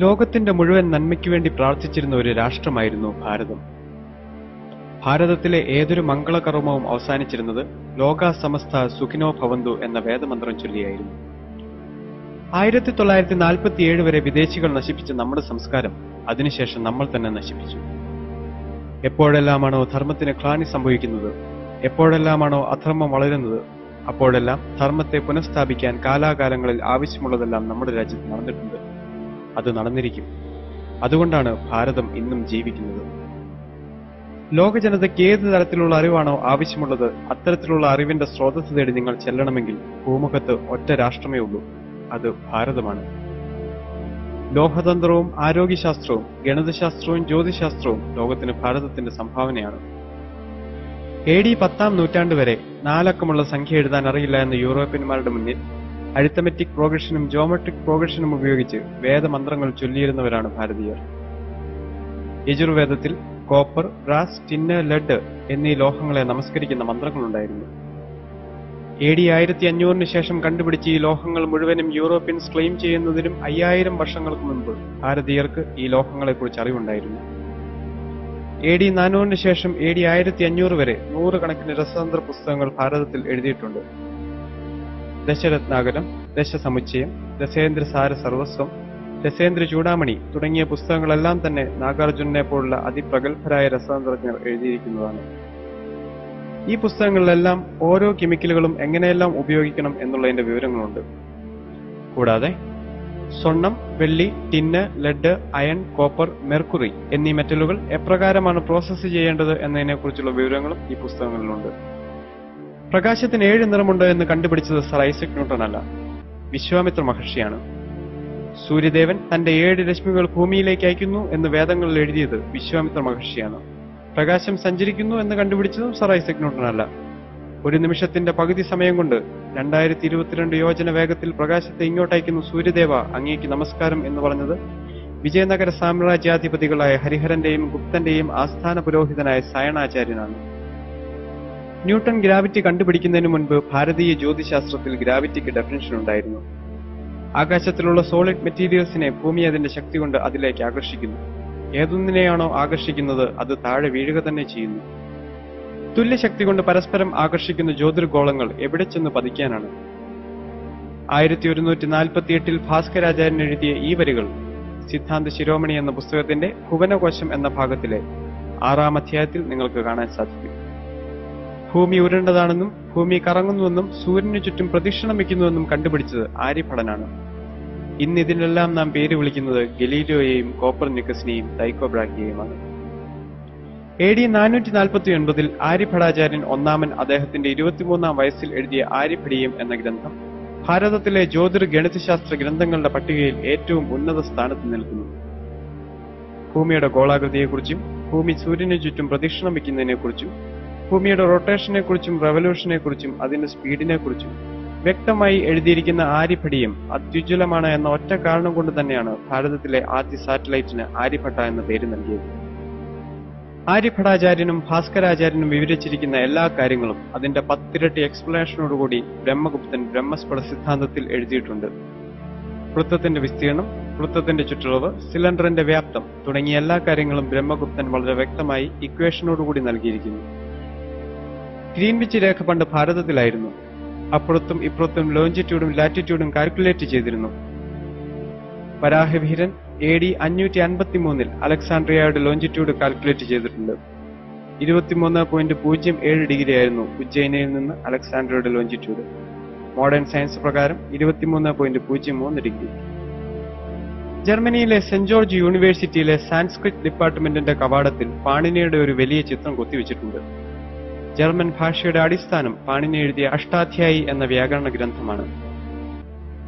ലോകത്തിന്റെ മുഴുവൻ നന്മയ്ക്കു വേണ്ടി പ്രാർത്ഥിച്ചിരുന്ന ഒരു രാഷ്ട്രമായിരുന്നു ഭാരതം. ഭാരതത്തിലെ ഏതൊരു മംഗളകർമ്മവും അവസാനിച്ചിരുന്നത് ലോകാ സമസ്ത സുഖിനോ ഭവന്തു എന്ന വേദമന്ത്രം ചൊല്ലിയായിരുന്നു. 1947 വരെ വിദേശികൾ നശിപ്പിച്ച നമ്മുടെ സംസ്കാരം അതിനുശേഷം നമ്മൾ തന്നെ നശിപ്പിച്ചു. എപ്പോഴെല്ലാമാണോ ധർമ്മത്തിന് ഗ്ലാനി സംഭവിക്കുന്നത്, എപ്പോഴെല്ലാമാണോ അധർമ്മം വളരുന്നത്, അപ്പോഴെല്ലാം ധർമ്മത്തെ പുനഃസ്ഥാപിക്കാൻ കാലാകാലങ്ങളിൽ ആവശ്യമുള്ളതെല്ലാം നമ്മുടെ രാജ്യത്ത് നടന്നിട്ടുണ്ട്. അത് നടന്നിരിക്കും. അതുകൊണ്ടാണ് ഭാരതം ഇന്നും ജീവിക്കുന്നത്. ലോക ജനതയ്ക്ക് ഏത് തരത്തിലുള്ള അറിവാണോ ആവശ്യമുള്ളത്, അത്തരത്തിലുള്ള അറിവിന്റെ സ്രോതസ് തേടി നിങ്ങൾ ചെല്ലണമെങ്കിൽ ഭൂമുഖത്ത് ഒറ്റ രാഷ്ട്രമേ ഉള്ളൂ. അത് ഭാരതമാണ്. ലോഹതന്ത്രവും ആരോഗ്യശാസ്ത്രവും ഗണിതശാസ്ത്രവും ജ്യോതിശാസ്ത്രവും ലോകത്തിന് ഭാരതത്തിന്റെ സംഭാവനയാണ്. AD 10-ാം നൂറ്റാണ്ട് വരെ 4 അക്കമുള്ള സംഖ്യ എഴുതാൻ അറിയില്ല എന്ന യൂറോപ്യന്മാരുടെ മുന്നിൽ അരിത്തമെറ്റിക് പ്രോഗ്രഷനും ജോമെട്രിക് പ്രോഗ്രഷനും ഉപയോഗിച്ച് വേദമന്ത്രങ്ങൾ ചൊല്ലിയിരുന്നവരാണ് ഭാരതീയർ. യജുർവേദത്തിൽ കോപ്പർ, ബ്രാസ്, ടിന്ന്, ലെഡ് എന്നീ ലോഹങ്ങളെ നമസ്കരിക്കുന്ന മന്ത്രങ്ങളുണ്ടായിരുന്നു. AD 1500 ശേഷം കണ്ടുപിടിച്ച് ഈ ലോഹങ്ങൾ മുഴുവനും യൂറോപ്യൻസ് ക്ലെയിം ചെയ്യുന്നതിനും 5000 വർഷങ്ങൾക്ക് മുൻപ് ഭാരതീയർക്ക് ഈ ലോഹങ്ങളെക്കുറിച്ച് അറിവുണ്ടായിരുന്നു. AD 400 ശേഷം AD 1500 വരെ 100 കണക്കിന് രസതന്ത്ര പുസ്തകങ്ങൾ ഭാരതത്തിൽ എഴുതിയിട്ടുണ്ട്. ദശരത്നാകരം, ദശസമുച്ചയം, ദശേന്ദ്രസാര സർവസ്വം, ദശേന്ദ്ര ചൂടാമണി തുടങ്ങിയ പുസ്തകങ്ങളെല്ലാം തന്നെ നാഗാർജുനനെ പോലുള്ള അതിപ്രഗത്ഭരായ രസതന്ത്രജ്ഞർ എഴുതിയിരിക്കുന്നതാണ്. ഈ പുസ്തകങ്ങളിലെല്ലാം ഓരോ കെമിക്കലുകളും എങ്ങനെയെല്ലാം ഉപയോഗിക്കണം എന്നുള്ളതിന്റെ വിവരങ്ങളുണ്ട്. കൂടാതെ സ്വർണം, വെള്ളി, tin, lead, iron, copper, mercury എന്നീ മെറ്റലുകൾ എപ്രകാരമാണ് പ്രോസസ്സ് ചെയ്യേണ്ടത് എന്നതിനെക്കുറിച്ചുള്ള വിവരങ്ങളും ഈ പുസ്തകങ്ങളിലുണ്ട്. പ്രകാശത്തിന് 7 നിറമുണ്ട് എന്ന് കണ്ടുപിടിച്ചത് സർ ഐസക് ന്യൂട്ടൺ അല്ല, വിശ്വാമിത്ര മഹർഷിയാണ്. സൂര്യദേവൻ തന്റെ 7 രശ്മികൾ ഭൂമിയിലേക്ക് അയക്കുന്നു എന്ന് വേദങ്ങളിൽ എഴുതിയത് വിശ്വാമിത്ര മഹർഷിയാണ്. പ്രകാശം സഞ്ചരിക്കുന്നു എന്ന് കണ്ടുപിടിച്ചതും സർ ഐസക് ന്യൂട്ടൺ അല്ല. ഒരു നിമിഷത്തിന്റെ പകുതി സമയം കൊണ്ട് 2022 യോജന വേഗത്തിൽ പ്രകാശത്തെ ഇങ്ങോട്ടയക്കുന്ന സൂര്യദേവ അങ്ങേക്ക് നമസ്കാരം എന്ന് പറഞ്ഞത് വിജയനഗര സാമ്രാജ്യാധിപതികളായ ഹരിഹരന്റെയും ഗുപ്തന്റെയും ആസ്ഥാന പുരോഹിതനായ സായണാചാര്യനാണ്. ന്യൂട്ടൺ ഗ്രാവിറ്റി കണ്ടുപിടിക്കുന്നതിന് മുൻപ് ഭാരതീയ ജ്യോതിശാസ്ത്രത്തിൽ ഗ്രാവിറ്റിക്ക് ഡെഫിനിഷൻ ഉണ്ടായിരുന്നു. ആകാശത്തിലുള്ള സോളിഡ് മെറ്റീരിയൽസിനെ ഭൂമി അതിന്റെ ശക്തി കൊണ്ട് അതിലേക്ക് ആകർഷിക്കുന്നു. ഏതൊന്നിനെയാണോ ആകർഷിക്കുന്നത് അത് താഴെ വീഴുക തന്നെ ചെയ്യുന്നു. തുല്യശക്തി കൊണ്ട് പരസ്പരം ആകർഷിക്കുന്ന ജ്യോതിർഗോളങ്ങൾ എവിടെ ചെന്ന് പതിക്കാനാണ്? 1148 ഭാസ്കരാചാര്യൻ എഴുതിയ ഈ വരികൾ സിദ്ധാന്ത ശിരോമണി എന്ന പുസ്തകത്തിന്റെ ഭുവനകോശം എന്ന ഭാഗത്തിലെ 6-ാം അധ്യായത്തിൽ നിങ്ങൾക്ക് കാണാൻ സാധിക്കും. ഭൂമി ഉരുണ്ടതാണെന്നും ഭൂമി കറങ്ങുന്നുവെന്നും സൂര്യനു ചുറ്റും പ്രദക്ഷിണം വയ്ക്കുന്നുവെന്നും കണ്ടുപിടിച്ചത് ആര്യഭടനാണ്. ഇന്ന് ഇതിനെല്ലാം നാം പേര് വിളിക്കുന്നത് ഗലീലിയോയെയും കോപ്പർനിക്കസിനെയും ടൈക്കോ ബ്രാഹിയെയുമാണ്. AD 449 ആര്യഭടാചാര്യൻ ഒന്നാമൻ അദ്ദേഹത്തിന്റെ 23-ാം വയസ്സിൽ എഴുതിയ ആര്യഭടീയം എന്ന ഗ്രന്ഥം ഭാരതത്തിലെ ജ്യോതിർഗണിതശാസ്ത്ര ഗ്രന്ഥങ്ങളുടെ പട്ടികയിൽ ഏറ്റവും ഉന്നത സ്ഥാനത്ത് നിൽക്കുന്നു. ഭൂമിയുടെ ഗോളാകൃതിയെക്കുറിച്ചും ഭൂമി സൂര്യനു ചുറ്റും പ്രദക്ഷിണം വയ്ക്കുന്നതിനെക്കുറിച്ചും ഭൂമിയുടെ റൊട്ടേഷനെക്കുറിച്ചും റെവല്യൂഷനെക്കുറിച്ചും അതിന്റെ സ്പീഡിനെക്കുറിച്ചും വ്യക്തമായി എഴുതിയിരിക്കുന്ന ആര്യഭടീയം അത്യുജ്വലമാണ് എന്ന ഒറ്റ കാരണം കൊണ്ട് തന്നെയാണ് ഭാരതത്തിലെ ആദ്യ സാറ്റലൈറ്റിന് ആര്യഭട്ട എന്ന പേര് നൽകിയത്. ആര്യഭടാചാര്യനും ഭാസ്കരാചാര്യനും വിവരിച്ചിരിക്കുന്ന എല്ലാ കാര്യങ്ങളും അതിന്റെ 10 ഇരട്ടി എക്സ്പ്ലനേഷനോടുകൂടി ബ്രഹ്മഗുപ്തൻ ബ്രഹ്മസ്ഫുട സിദ്ധാന്തത്തിൽ എഴുതിയിട്ടുണ്ട്. വൃത്തത്തിന്റെ വിസ്തീർണം, വൃത്തത്തിന്റെ ചുറ്റളവ്, സിലിണ്ടറിന്റെ വ്യാപ്തം തുടങ്ങിയ എല്ലാ കാര്യങ്ങളും ബ്രഹ്മഗുപ്തൻ വളരെ വ്യക്തമായി ഇക്വേഷനോടുകൂടി നൽകിയിരിക്കുന്നു. ഗ്രീൻവിച്ച് രേഖ പണ്ട് ഭാരതത്തിലായിരുന്നു. അപ്പുറത്തും ഇപ്പുറത്തും ലോഞ്ചിറ്റ്യൂഡും ലാറ്റിറ്റ്യൂഡും കാൽക്കുലേറ്റ് ചെയ്തിരുന്നു. വരാഹവീരൻ AD 553 അലക്സാണ്ട്രിയയുടെ ലോഞ്ചിറ്റ്യൂഡ് കാൽക്കുലേറ്റ് ചെയ്തിട്ടുണ്ട്. 23.07 ഡിഗ്രി ആയിരുന്നു ഉജ്ജയിനിൽ നിന്ന് അലക്സാണ്ട്രിയയുടെ ലോഞ്ചിറ്റ്യൂഡ്. മോഡേൺ സയൻസ് പ്രകാരം 23.03 ഡിഗ്രി. ജർമ്മനിയിലെ സെന്റ് ജോർജ് യൂണിവേഴ്സിറ്റിയിലെ സാൻസ്ക്രിറ്റ് ഡിപ്പാർട്ട്മെന്റിന്റെ കവാടത്തിൽ പാണിനിയുടെ ഒരു വലിയ ചിത്രം കൊത്തിവെച്ചിട്ടുണ്ട്. ജർമ്മൻ ഭാഷയുടെ അടിസ്ഥാനം പാണിനി എഴുതിയ അഷ്ടാധ്യായി എന്ന വ്യാകരണ ഗ്രന്ഥമാണ്.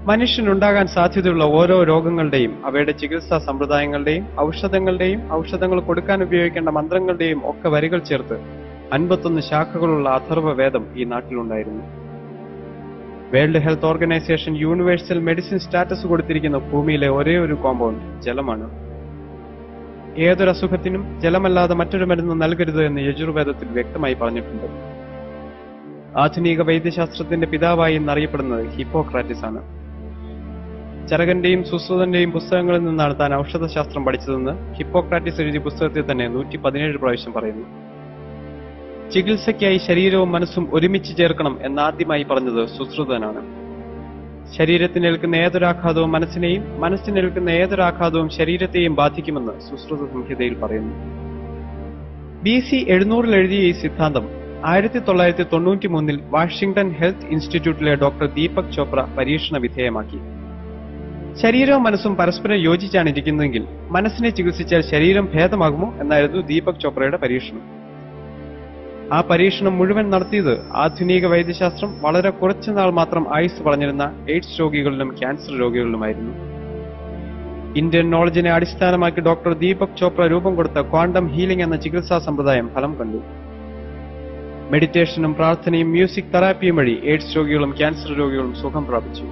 മനുഷ്യനുണ്ടാകാൻ സാധ്യതയുള്ള ഓരോ രോഗങ്ങളുടെയും അവയുടെ ചികിത്സാ സമ്പ്രദായങ്ങളുടെയും ഔഷധങ്ങളുടെയും ഔഷധങ്ങൾ കൊടുക്കാൻ ഉപയോഗിക്കേണ്ട മന്ത്രങ്ങളുടെയും ഒക്കെ വരികൾ ചേർത്ത് 51 ശാഖകളുള്ള അഥർവ വേദം ഈ നാട്ടിലുണ്ടായിരുന്നു. World health organization universal medicine status കൊടുത്തിരിക്കുന്ന ഭൂമിയിലെ ഒരേ ഒരു കോമ്പൗണ്ട് ജലമാണ്. ഏതൊരു അസുഖത്തിനും ജലമല്ലാതെ മറ്റൊരു മരുന്ന് നൽകരുത് എന്ന് യജുർവേദത്തിൽ വ്യക്തമായി പറഞ്ഞിട്ടുണ്ട്. ആധുനിക വൈദ്യശാസ്ത്രത്തിന്റെ പിതാവായി എന്നറിയപ്പെടുന്നത് ഹിപ്പോക്രാറ്റിസ് ആണ്. ചരകന്റെയും സുശ്രുതന്റെയും പുസ്തകങ്ങളിൽ നിന്നാണ് താൻ ഔഷധശാസ്ത്രം പഠിച്ചതെന്ന് ഹിപ്പോക്രാറ്റിസ് എഴുതിയ പുസ്തകത്തിൽ തന്നെ 117 പ്രാവശ്യം പറയുന്നു. ചികിത്സയ്ക്കായി ശരീരവും മനസ്സും ഒരുമിച്ച് ചേർക്കണം എന്നാദ്യമായി പറഞ്ഞത് സുശ്രുതനാണ്. ശരീരത്തിനേൽക്കുന്ന ഏതൊരാഘാതവും മനസ്സിനെയും, മനസ്സിനേൽക്കുന്ന ഏതൊരാഘാതവും ശരീരത്തെയും ബാധിക്കുമെന്ന് സുശ്രുത സംഹിതയിൽ പറയുന്നു. BC 700 എഴുതിയ ഈ സിദ്ധാന്തം 1993 വാഷിംഗ്ടൺ ഹെൽത്ത് ഇൻസ്റ്റിറ്റ്യൂട്ടിലെ ഡോക്ടർ ദീപക് ചോപ്ര പരീക്ഷണ വിധേയമാക്കി. ശരീരവും മനസ്സും പരസ്പരം യോജിച്ചാണ് ഇരിക്കുന്നതെങ്കിൽ മനസ്സിനെ ചികിത്സിച്ചാൽ ശരീരം ഭേദമാകുമോ എന്നായിരുന്നു ദീപക് ചോപ്രയുടെ പരീക്ഷണം. ആ പരീക്ഷണം മുഴുവൻ നടത്തിയത് ആധുനിക വൈദ്യശാസ്ത്രം വളരെ കുറച്ചുനാൾ മാത്രം ആയുസ് പറഞ്ഞിരുന്ന എയ്ഡ്സ് രോഗികളിലും ക്യാൻസർ രോഗികളിലുമായിരുന്നു. ഇന്ത്യൻ നോളജിനെ അടിസ്ഥാനമാക്കി ഡോക്ടർ ദീപക് ചോപ്ര രൂപം കൊടുത്ത ക്വാണ്ടം ഹീലിംഗ് എന്ന ചികിത്സാ സമ്പ്രദായം ഫലം കണ്ടു. മെഡിറ്റേഷനും പ്രാർത്ഥനയും മ്യൂസിക് തെറാപ്പിയും വഴി എയ്ഡ്സ് രോഗികളും ക്യാൻസർ രോഗികളും സുഖം പ്രാപിച്ചു.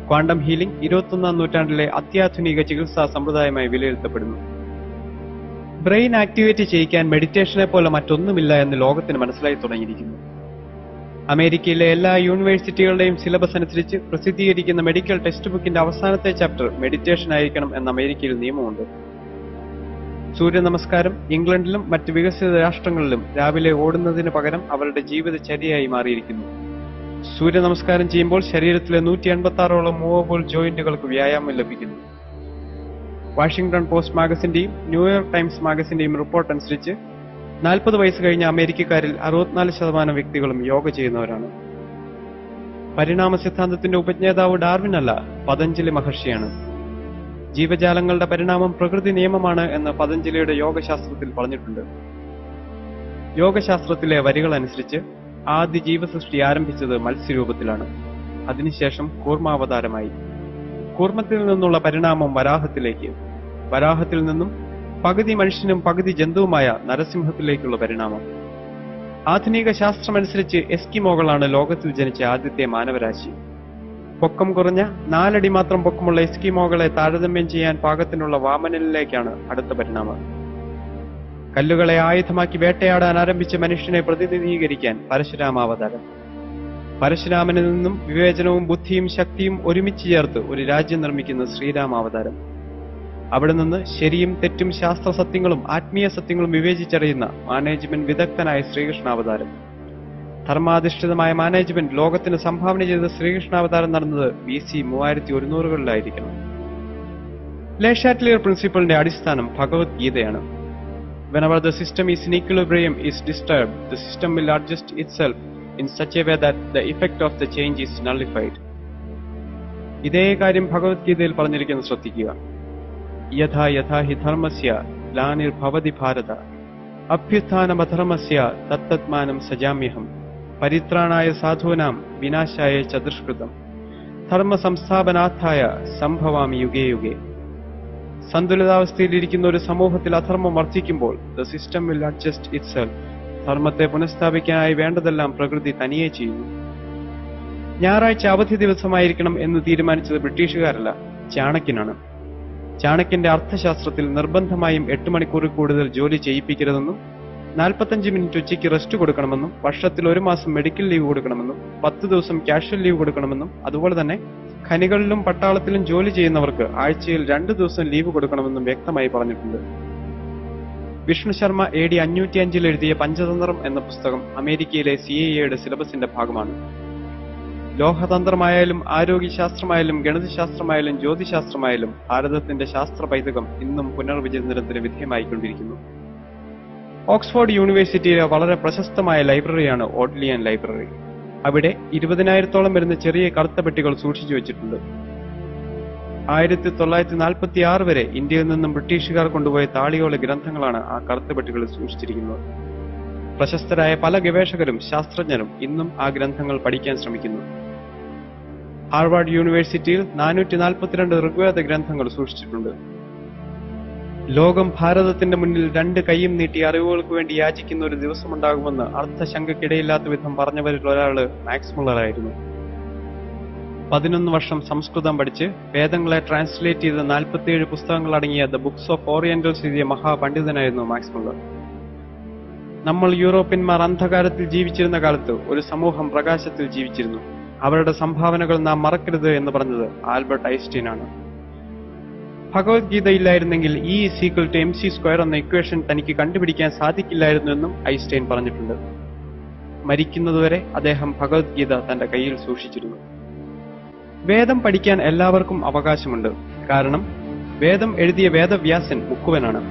ക്വാണ്ടം ഹീലിംഗ് 21ാം നൂറ്റാണ്ടിലെ അത്യാധുനിക ചികിത്സാ സമ്പ്രദായമായി വിലയിരുത്തപ്പെടുന്നു. ബ്രെയിൻ ആക്ടിവേറ്റ് ചെയ്യിക്കാൻ മെഡിറ്റേഷനെ പോലെ മറ്റൊന്നുമില്ല എന്ന് ലോകത്തിന് മനസ്സിലായി തുടങ്ങിയിരിക്കുന്നു. അമേരിക്കയിലെ എല്ലാ യൂണിവേഴ്സിറ്റികളുടെയും സിലബസ് അനുസരിച്ച് പ്രസിദ്ധീകരിക്കുന്ന മെഡിക്കൽ ടെക്സ്റ്റ് ബുക്കിന്റെ അവസാനത്തെ ചാപ്റ്റർ മെഡിറ്റേഷൻ ആയിരിക്കണം എന്ന അമേരിക്കയിൽ നിയമമുണ്ട്. സൂര്യ നമസ്കാരം ഇംഗ്ലണ്ടിലും മറ്റ് വികസിത രാഷ്ട്രങ്ങളിലും രാവിലെ ഓടുന്നതിന് പകരം അവരുടെ ജീവിതചര്യയായി മാറിയിരിക്കുന്നു. സൂര്യ നമസ്കാരം ചെയ്യുമ്പോൾ ശരീരത്തിലെ 186ഓളം മൂവബിൾ ജോയിന്റുകൾക്ക് വ്യായാമം ലഭിക്കുന്നു. വാഷിംഗ്ടൺ പോസ്റ്റ് മാഗസിന്റെയും ന്യൂയോർക്ക് ടൈംസ് മാഗസിന്റെയും റിപ്പോർട്ട് അനുസരിച്ച് 40 വയസ്സ് കഴിഞ്ഞ അമേരിക്കക്കാരിൽ 64% വ്യക്തികളും യോഗ ചെയ്യുന്നവരാണ്. പരിണാമ സിദ്ധാന്തത്തിന്റെ ഉപജ്ഞാതാവ് ഡാർവിൻ അല്ല, പതഞ്ജലി മഹർഷിയാണ്. ജീവജാലങ്ങളുടെ പരിണാമം പ്രകൃതി നിയമമാണ് എന്ന് പതഞ്ജലിയുടെ യോഗശാസ്ത്രത്തിൽ പറഞ്ഞിട്ടുണ്ട്. യോഗശാസ്ത്രത്തിലെ വരികൾ അനുസരിച്ച് ആദ്യ ജീവസൃഷ്ടി ആരംഭിച്ചത് മത്സ്യരൂപത്തിലാണ്. അതിനുശേഷം കൂർമാവതാരമായി. കൂർമ്മത്തിൽ നിന്നുള്ള പരിണാമം വരാഹത്തിലേക്ക്, വരാഹത്തിൽ നിന്നും പകുതി മനുഷ്യനും പകുതി ജന്തുവുമായ നരസിംഹത്തിലേക്കുള്ള പരിണാമം. ആധുനിക ശാസ്ത്രമനുസരിച്ച് എസ്കിമോകളാണ് ലോകത്തിൽ ജനിച്ച ആദ്യത്തെ മാനവരാശി. പൊക്കം കുറഞ്ഞ 4 അടി മാത്രം പൊക്കമുള്ള എസ്കിമോകളെ താരതമ്യം ചെയ്യാൻ പാകത്തിനുള്ള വാമനനിലേക്കാണ് അടുത്ത പരിണാമം. കല്ലുകളെ ആയുധമാക്കി വേട്ടയാടാൻ ആരംഭിച്ച മനുഷ്യനെ പ്രതിനിധീകരിക്കാൻ പരശുരാമാവതാരം. പരശുരാമനിൽ നിന്നും വിവേചനവും ബുദ്ധിയും ശക്തിയും ഒരുമിച്ച് ചേർത്ത് ഒരു രാജ്യം നിർമ്മിക്കുന്ന ശ്രീരാമാവതാരം. അവിടെ നിന്ന് ശരിയും തെറ്റും ശാസ്ത്ര സത്യങ്ങളും ആത്മീയ സത്യങ്ങളും വിവേചിച്ചറിയുന്ന മാനേജ്മെന്റ് വിദഗ്ധനായ ശ്രീകൃഷ്ണാവതാരം. ധർമാധിഷ്ഠിതമായ മാനേജ്മെന്റ് ലോകത്തിന് സംഭാവന ചെയ്ത ശ്രീകൃഷ്ണാവതാരം നടന്നത് BC 3100കളിലായിരിക്കണം. ലെ ഷാറ്റ്ലിയർ പ്രിൻസിപ്പിളിന്റെ അടിസ്ഥാനം ഭഗവത്ഗീതയാണ്. Whenever the system is in equilibrium is disturbed, the system will adjust itself in such a way that the effect of the change is nullified. ഇതേ കാര്യം ഭഗവത്ഗീതയിൽ പറഞ്ഞിരിക്കുന്നത് ശ്രദ്ധിക്കുക. യഥാ യഥാ ഹി ധർമ്മസ്യ ഗ്ലാനിർഭവതി ഭാരത അഭ്യുത്ഥാനമധർമ്മസ്യ തത്തത്മാനം സജാമ്യഹം പരിത്രാണായ സാധൂനാം വിനാശായ ച ദുഷ്കൃതം ധർമ്മ സംസ്ഥാപനാർത്ഥായ സംഭവാമി യുഗേ യുഗേ. സന്തുലിതാവസ്ഥയിലിരിക്കുന്ന ഒരു സമൂഹത്തിൽ അധർമ്മം വർദ്ധിക്കുമ്പോൾ the system will adjust itself. ധർമ്മത്തെ പുനഃസ്ഥാപിക്കാനായി വേണ്ടതെല്ലാം പ്രകൃതി തനിയെ ചെയ്യുന്നു. ഞായറാഴ്ച അവധി ദിവസമായിരിക്കണം എന്ന് തീരുമാനിച്ചത് ബ്രിട്ടീഷുകാരല്ല, ചാണക്യനാണ്. ചാണക്യന്റെ അർത്ഥശാസ്ത്രത്തിൽ നിർബന്ധമായും 8 മണിക്കൂറിൽ കൂടുതൽ ജോലി ചെയ്യിപ്പിക്കരുതെന്നും 45 മിനിറ്റ് ഉച്ചയ്ക്ക് റെസ്റ്റ് കൊടുക്കണമെന്നും വർഷത്തിൽ 1 മാസം മെഡിക്കൽ ലീവ് കൊടുക്കണമെന്നും 10 ദിവസം കാഷ്വൽ ലീവ് കൊടുക്കണമെന്നും അതുപോലെ തന്നെ ഖനികളിലും പട്ടാളത്തിലും ജോലി ചെയ്യുന്നവർക്ക് ആഴ്ചയിൽ 2 ദിവസം ലീവ് കൊടുക്കണമെന്നും വ്യക്തമായി പറഞ്ഞിട്ടുണ്ട്. വിഷ്ണു ശർമ്മ AD 505 എഴുതിയ പഞ്ചതന്ത്രം എന്ന പുസ്തകം അമേരിക്കയിലെ CIA സിലബസിന്റെ ഭാഗമാണ്. ലോഹതന്ത്രമായാലും ആരോഗ്യശാസ്ത്രമായാലും ഗണിതശാസ്ത്രമായാലും ജ്യോതിശാസ്ത്രമായാലും ഭാരതത്തിന്റെ ശാസ്ത്ര പൈതൃകം ഇന്നും പുനർവിചിന്തനത്തിന് വിധേയമായിക്കൊണ്ടിരിക്കുന്നു. ഓക്സ്ഫോർഡ് യൂണിവേഴ്സിറ്റിയിലെ വളരെ പ്രശസ്തമായ ലൈബ്രറിയാണ് ഓഡ്ലിയൻ ലൈബ്രറി. അവിടെ 20,000-ഓളം വരുന്ന ചെറിയ കറുത്ത പെട്ടികൾ സൂക്ഷിച്ചു വെച്ചിട്ടുണ്ട്. 1946 വരെ ഇന്ത്യയിൽ നിന്നും ബ്രിട്ടീഷുകാർ കൊണ്ടുപോയ താളിയോല ഗ്രന്ഥങ്ങളാണ് ആ കറുത്ത പെട്ടികളിൽ സൂക്ഷിച്ചിരിക്കുന്നത്. പ്രശസ്തരായ പല ഗവേഷകരും ശാസ്ത്രജ്ഞരും ഇന്നും ആ ഗ്രന്ഥങ്ങൾ പഠിക്കാൻ ശ്രമിക്കുന്നു. ഹാർവാർഡ് യൂണിവേഴ്സിറ്റിയിൽ 442 ഋഗ്വേദ ഗ്രന്ഥങ്ങൾ സൂക്ഷിച്ചിട്ടുണ്ട്. ലോകം ഭാരതത്തിന്റെ മുന്നിൽ 2 കൈയും നീട്ടി അറിവുകൾക്ക് വേണ്ടി യാചിക്കുന്ന ഒരു ദിവസമുണ്ടാകുമെന്ന് അർത്ഥശങ്കയ്ക്കിടയില്ലാത്ത വിധം പറഞ്ഞവരിൽ ഒരാള് മാക്സ് മുള്ളറായിരുന്നു. 11 വർഷം സംസ്കൃതം പഠിച്ച് വേദങ്ങളെ ട്രാൻസ്ലേറ്റ് ചെയ്ത് 47 പുസ്തകങ്ങൾ അടങ്ങിയ ദ ബുക്സ് ഓഫ് ഓറിയന്റൽസ് എഴുതിയ മഹാപണ്ഡിതനായിരുന്നു മാക്സ് മുള്ളർ. നമ്മൾ യൂറോപ്യന്മാർ അന്ധകാരത്തിൽ ജീവിച്ചിരുന്ന കാലത്ത് ഒരു സമൂഹം പ്രകാശത്തിൽ ജീവിച്ചിരുന്നു. അവരുടെ സംഭാവനകൾ നാം മറക്കരുത് എന്ന് പറഞ്ഞത് ആൽബർട്ട് ഐൻസ്റ്റീൻ ആണ്. ഭഗവത്ഗീത ഇല്ലായിരുന്നെങ്കിൽ E=mc² എന്ന ഇക്വേഷൻ തനിക്ക് കണ്ടുപിടിക്കാൻ സാധിക്കില്ലായിരുന്നു എന്നും ഐൻസ്റ്റൈൻ പറഞ്ഞിട്ടുണ്ട്. മരിക്കുന്നതുവരെ അദ്ദേഹം ഭഗവത്ഗീത തന്റെ കയ്യിൽ സൂക്ഷിച്ചിരുന്നു. വേദം പഠിക്കാൻ എല്ലാവർക്കും അവകാശമുണ്ട്. കാരണം വേദം എഴുതിയ വേദവ്യാസൻ മുക്കുവനാണ്.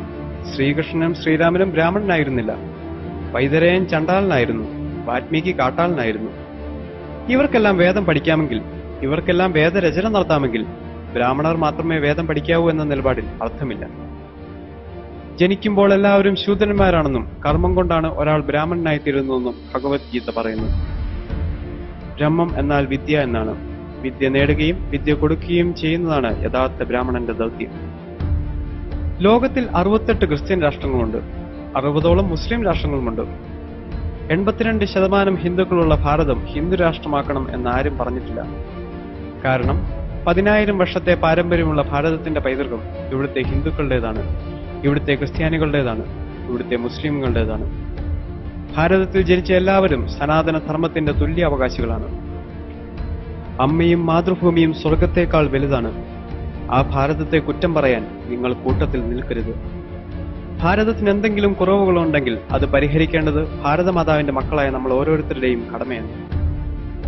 ശ്രീകൃഷ്ണനും ശ്രീരാമനും ബ്രാഹ്മണനായിരുന്നില്ല. വൈതരയൻ ചണ്ടാളനായിരുന്നു. വാൽമീകി കാട്ടാളനായിരുന്നു. ഇവർക്കെല്ലാം വേദം പഠിക്കാമെങ്കിൽ, ഇവർക്കെല്ലാം വേദരചന നടത്താമെങ്കിൽ ബ്രാഹ്മണർ മാത്രമേ വേദം പഠിക്കാവൂ എന്ന നിലപാടിൽ അർത്ഥമില്ല. ജനിക്കുമ്പോൾ എല്ലാവരും ശൂദ്രന്മാരാണെന്നും കർമ്മം കൊണ്ടാണ് ഒരാൾ ബ്രാഹ്മണനായി തീരുന്നതെന്നും ഭഗവത്ഗീത പറയുന്നു. ബ്രഹ്മം എന്നാൽ വിദ്യ എന്നാണ്. വിദ്യ നേടുകയും വിദ്യ കൊടുക്കുകയും ചെയ്യുന്നതാണ് യഥാർത്ഥ ബ്രാഹ്മണന്റെ ദൗത്യം. ലോകത്തിൽ 68 ക്രിസ്ത്യൻ രാഷ്ട്രങ്ങളുണ്ട്. 60ഓളം മുസ്ലിം രാഷ്ട്രങ്ങളുമുണ്ട്. 82% ഹിന്ദുക്കളുള്ള ഭാരതം ഹിന്ദു രാഷ്ട്രമാക്കണം എന്നാരും പറഞ്ഞിട്ടില്ല. കാരണം 10,000 വർഷത്തെ പാരമ്പര്യമുള്ള ഭാരതത്തിന്റെ പൈതൃകം ഇവിടുത്തെ ഹിന്ദുക്കളുടേതാണ്, ഇവിടുത്തെ ക്രിസ്ത്യാനികളുടേതാണ്, ഇവിടുത്തെ മുസ്ലിമുകളുടേതാണ്. ഭാരതത്തിൽ ജനിച്ച എല്ലാവരും സനാതന ധർമ്മത്തിന്റെ തുല്യ അവകാശികളാണ്. അമ്മയും മാതൃഭൂമിയും സ്വർഗത്തേക്കാൾ വലുതാണ്. ആ ഭാരതത്തെ കുറ്റം പറയാൻ നിങ്ങൾ കൂട്ടത്തിൽ നിൽക്കരുത്. ഭാരതത്തിന് എന്തെങ്കിലും കുറവുകളുണ്ടെങ്കിൽ അത് പരിഹരിക്കേണ്ടത് ഭാരതമാതാവിന്റെ മക്കളായ നമ്മൾ ഓരോരുത്തരുടെയും കടമയാണ്.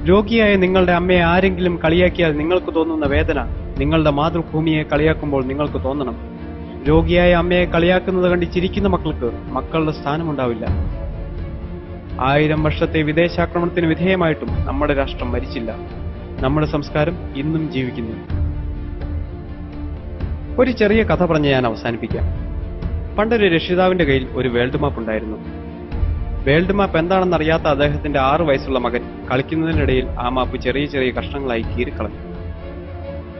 രോഗിയായ നിങ്ങളുടെ അമ്മയെ ആരെങ്കിലും കളിയാക്കിയാൽ നിങ്ങൾക്ക് തോന്നുന്ന വേദന നിങ്ങളുടെ മാതൃഭൂമിയെ കളിയാക്കുമ്പോൾ നിങ്ങൾക്ക് തോന്നണം. രോഗിയായ അമ്മയെ കളിയാക്കുന്നത് കണ്ട് ചിരിക്കുന്ന മക്കൾക്ക് മക്കളുടെ സ്ഥാനമുണ്ടാവില്ല. 1000 വർഷത്തെ വിദേശാക്രമണത്തിന് വിധേയമായിട്ടും നമ്മുടെ രാഷ്ട്രം മരിച്ചില്ല. നമ്മുടെ സംസ്കാരം ഇന്നും ജീവിക്കുന്നു. ഒരു ചെറിയ കഥ പറഞ്ഞ് ഞാൻ അവസാനിപ്പിക്കാം. പണ്ടൊരു രക്ഷിതാവിന്റെ കയ്യിൽ ഒരു വേൾഡ് മാപ്പ് ഉണ്ടായിരുന്നു. വേൾഡ് മാപ്പ് എന്താണെന്നറിയാത്ത അദ്ദേഹത്തിന്റെ 6 വയസ്സുള്ള മകൻ കളിക്കുന്നതിനിടയിൽ ആ മാപ്പ് ചെറിയ ചെറിയ കഷ്ണങ്ങളായി കീറിക്കളഞ്ഞു.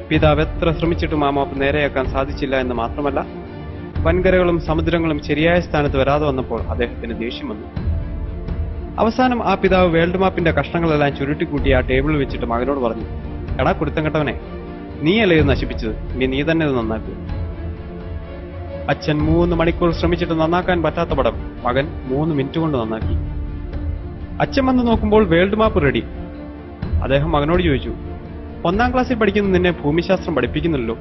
പിതാവ് എത്ര ശ്രമിച്ചിട്ടും ആ മാപ്പ് നേരെയാക്കാൻ സാധിച്ചില്ല എന്ന് മാത്രമല്ല, വൻകരകളും സമുദ്രങ്ങളും ശരിയായ സ്ഥാനത്ത് വരാതെ വന്നപ്പോൾ അദ്ദേഹത്തിന് ദേഷ്യം വന്നു. അവസാനം ആ പിതാവ് വേൾഡ് മാപ്പിന്റെ കഷ്ണങ്ങളെല്ലാം ചുരുട്ടിക്കൂട്ടി ആ ടേബിളിൽ വെച്ചിട്ട് മകനോട് പറഞ്ഞു, എടാ കുരുത്തം കെട്ടവനെ, നീയല്ലേ ഇത് നശിപ്പിച്ചത്, ഇനി നീ തന്നെ ഇത് നന്നാക്കൂ. അച്ഛൻ 3 മണിക്കൂർ ശ്രമിച്ചിട്ട് നന്നാക്കാൻ പറ്റാത്ത പടം മകൻ 3 മിനിറ്റ് കൊണ്ട് നന്നാക്കി. അച്ഛൻ വന്ന് നോക്കുമ്പോൾ വേൾഡ് മാപ്പ് റെഡി. അദ്ദേഹം മകനോട് ചോദിച്ചു, 1ാം ക്ലാസ്സിൽ പഠിക്കുന്ന നിന്നെ ഭൂമിശാസ്ത്രം പഠിപ്പിക്കുന്നില്ലല്ലോ,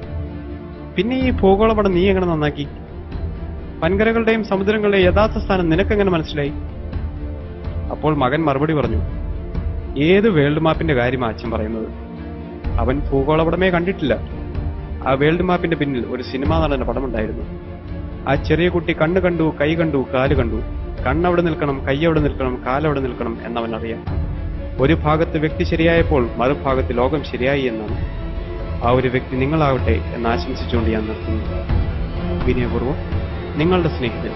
പിന്നെ ഈ ഭൂഗോളപടം നീ എങ്ങനെ നന്നാക്കി? വൻകരകളുടെയും സമുദ്രങ്ങളുടെയും യഥാർത്ഥ സ്ഥാനം നിനക്കെങ്ങനെ മനസ്സിലായി? അപ്പോൾ മകൻ മറുപടി പറഞ്ഞു, ഏത് വേൾഡ് മാപ്പിന്റെ കാര്യമാണ് അച്ഛൻ പറയുന്നത്? അവൻ ഭൂഗോളപടമേ കണ്ടിട്ടില്ല. ആ വേൾഡ് മാപ്പിന്റെ പിന്നിൽ ഒരു സിനിമാ നടന്റെ പടമുണ്ടായിരുന്നു. ആ ചെറിയ കുട്ടി കണ്ണ് കണ്ടു, കൈ കണ്ടു, കാല് കണ്ടു. കണ്ണവിടെ നിൽക്കണം, കൈയവിടെ നിൽക്കണം, കാലവിടെ നിൽക്കണം എന്നവൻ അറിയാം. ഒരു ഭാഗത്ത് വ്യക്തി ശരിയായപ്പോൾ മറുഭാഗത്ത് ലോകം ശരിയായി എന്നാണ്. ആ ഒരു വ്യക്തി നിങ്ങളാവട്ടെ എന്ന് ആശംസിച്ചുകൊണ്ട് ഞാൻ നിർത്തുന്നു. വിനയപൂർവ്വം നിങ്ങളുടെ സ്നേഹിതൻ.